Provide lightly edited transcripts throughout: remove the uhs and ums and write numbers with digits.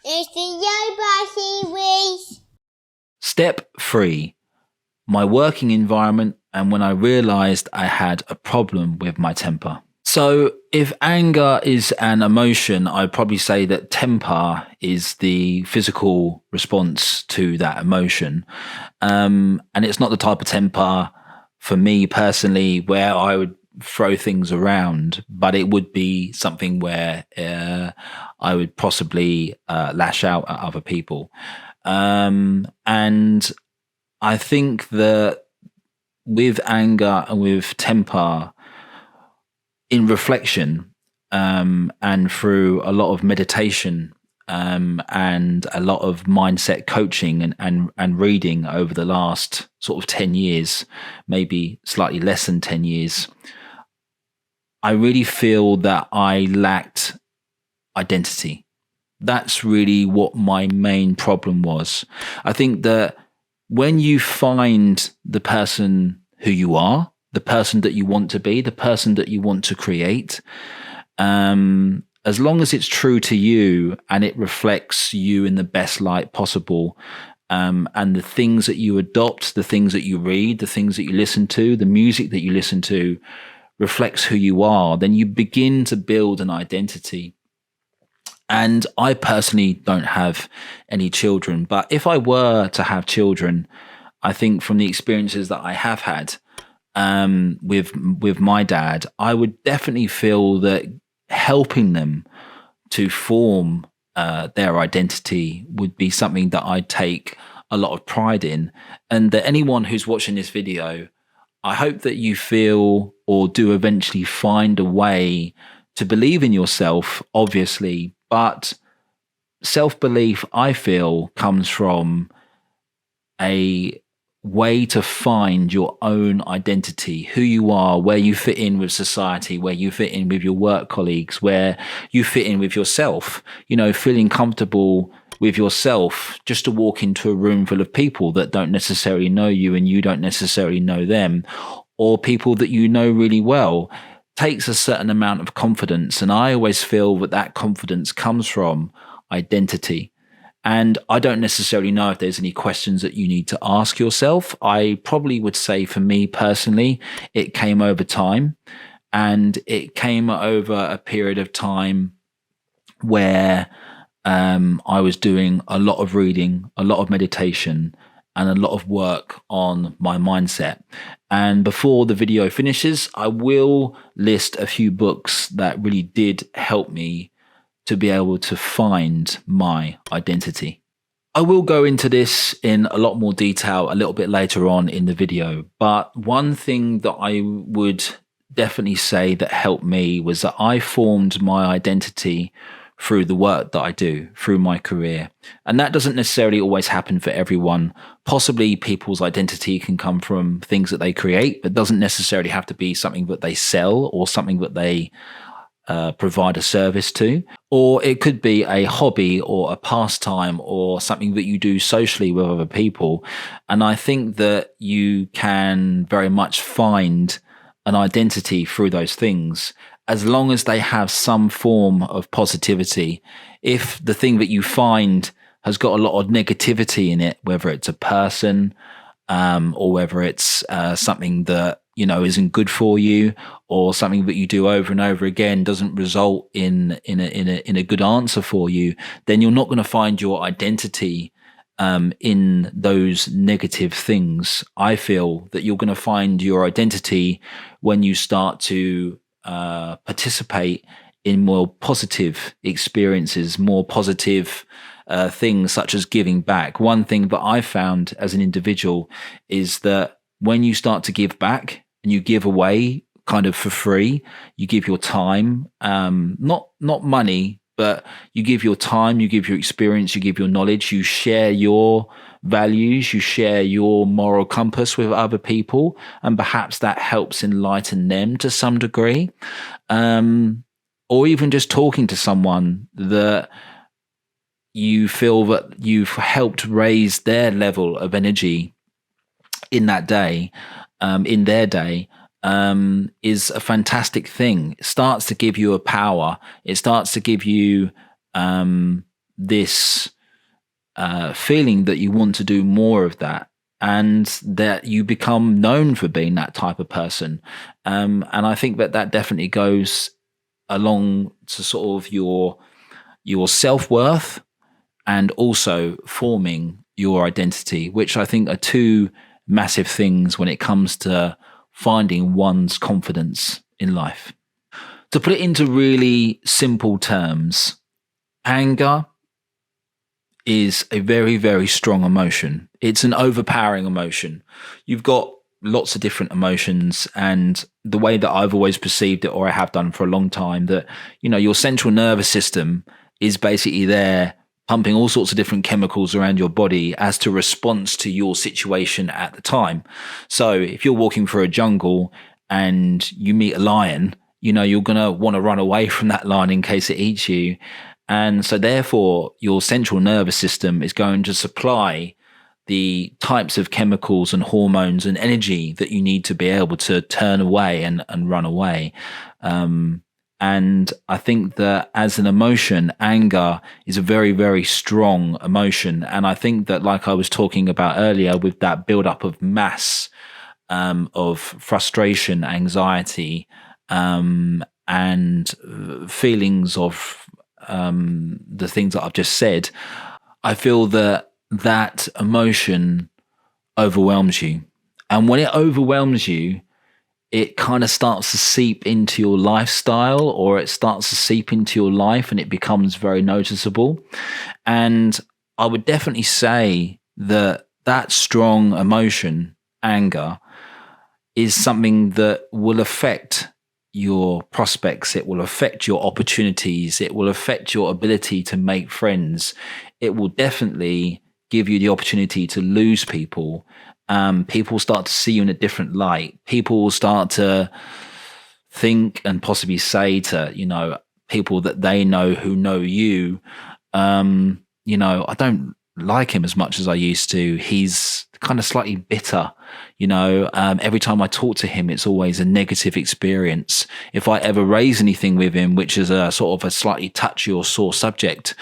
It's the Yoba series. Step 3. My working environment and when I realized I had a problem with my temper. So if anger is an emotion, I'd probably say that temper is the physical response to that emotion. And it's not the type of temper for me personally where I would throw things around, but it would be something where I would possibly lash out at other people. And I think that with anger and with temper, in reflection, and through a lot of meditation, and a lot of mindset coaching and reading over the last sort of 10 years, maybe slightly less than 10 years, I really feel that I lacked identity. That's really what my main problem was. I think that when you find the person who you are, the person that you want to be, the person that you want to create, as long as it's true to you and it reflects you in the best light possible, and the things that you adopt, the things that you read, the things that you listen to, the music that you listen to reflects who you are, then you begin to build an identity. And I personally don't have any children, but if I were to have children, I think from the experiences that I have had with my dad, I would definitely feel that helping them to form their identity would be something that I'd take a lot of pride in. And that anyone who's watching this video, I hope that you feel or do eventually find a way to believe in yourself, obviously, but self-belief, I feel, comes from a way to find your own identity, who you are, where you fit in with society, where you fit in with your work colleagues, where you fit in with yourself, feeling comfortable with yourself just to walk into a room full of people that don't necessarily know you and you don't necessarily know them, or people that you know really well, takes a certain amount of confidence. And I always feel that confidence comes from identity. And I don't necessarily know if there's any questions that you need to ask yourself. I probably would say for me personally, it came over time, and it came over a period of time where I was doing a lot of reading, a lot of meditation, and a lot of work on my mindset. And before the video finishes, I will list a few books that really did help me to be able to find my identity. I will go into this in a lot more detail a little bit later on in the video, but one thing that I would definitely say that helped me was that I formed my identity through the work that I do, through my career. And that doesn't necessarily always happen for everyone. Possibly people's identity can come from things that they create, but doesn't necessarily have to be something that they sell or something that they provide a service to. Or it could be a hobby or a pastime or something that you do socially with other people. And I think that you can very much find an identity through those things, as long as they have some form of positivity. If the thing that you find has got a lot of negativity in it, whether it's a person, or whether it's something that isn't good for you, or something that you do over and over again doesn't result in a good answer for you, then you're not going to find your identity in those negative things. I feel that you're going to find your identity when you start to participate in more positive experiences, more positive things such as giving back. One thing that I found as an individual is that when you start to give back and you give away kind of for free, you give your time, not money, but you give your time, you give your experience, you give your knowledge, you share your values, you share your moral compass with other people, and perhaps that helps enlighten them to some degree. Or even just talking to someone that you feel that you've helped raise their level of energy in that day, in their day, is a fantastic thing. It starts to give you a power. It starts to give you this feeling that you want to do more of that, and that you become known for being that type of person. And I think that that definitely goes along to sort of your self-worth, and also forming your identity, which I think are two massive things when it comes to finding one's confidence in life. To put it into really simple terms, anger is a very, very strong emotion. It's an overpowering emotion. You've got lots of different emotions, and the way that I've always perceived it, or I have done for a long time, that, you know, your central nervous system is basically there pumping all sorts of different chemicals around your body as to response to your situation at the time. So if you're walking through a jungle and you meet a lion, you know, you're going to want to run away from that lion in case it eats you. And so therefore, your central nervous system is going to supply the types of chemicals and hormones and energy that you need to be able to turn away and run away. And I think that as an emotion, anger is a very, very strong emotion. And I think that, like I was talking about earlier, with that buildup of mass of frustration, anxiety, and feelings of the things that I've just said, I feel that that emotion overwhelms you. And when it overwhelms you, it kind of starts to seep into your lifestyle, or it starts to seep into your life, and it becomes very noticeable. And I would definitely say that that strong emotion, anger, is something that will affect your prospects. It will affect your opportunities. It will affect your ability to make friends. It will definitely give you the opportunity to lose people. People start to see you in a different light. People will start to think and possibly say to, you know, people that they know who know you, you know, I don't like him as much as I used to. He's kind of slightly bitter, you know. Every time I talk to him, it's always a negative experience. If I ever raise anything with him, which is a sort of a slightly touchy or sore subject,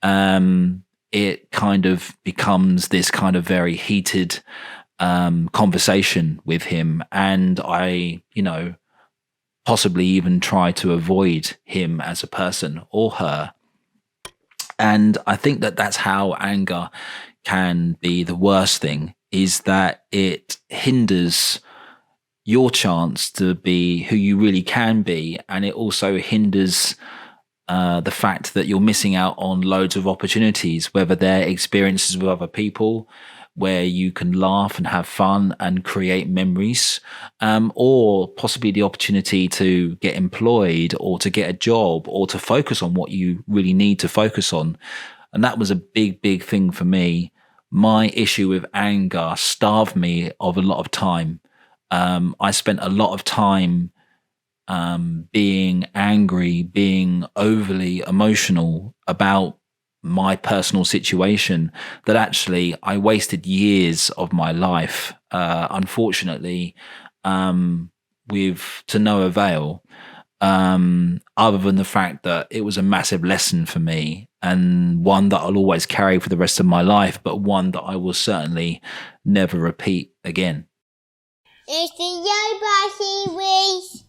it kind of becomes this kind of very heated conversation with him. And I, you know, possibly even try to avoid him as a person or her. And I think that that's how anger can be the worst thing, is that it hinders your chance to be who you really can be. And it also hinders the fact that you're missing out on loads of opportunities, whether they're experiences with other people where you can laugh and have fun and create memories, or possibly the opportunity to get employed or to get a job or to focus on what you really need to focus on. And that was a big, big thing for me. My issue with anger starved me of a lot of time. I spent a lot of time being angry, being overly emotional about my personal situation, that actually I wasted years of my life, unfortunately, with to no avail, other than the fact that it was a massive lesson for me, and one that I'll always carry for the rest of my life, but one that I will certainly never repeat again. It's the Yo Bossy Wish.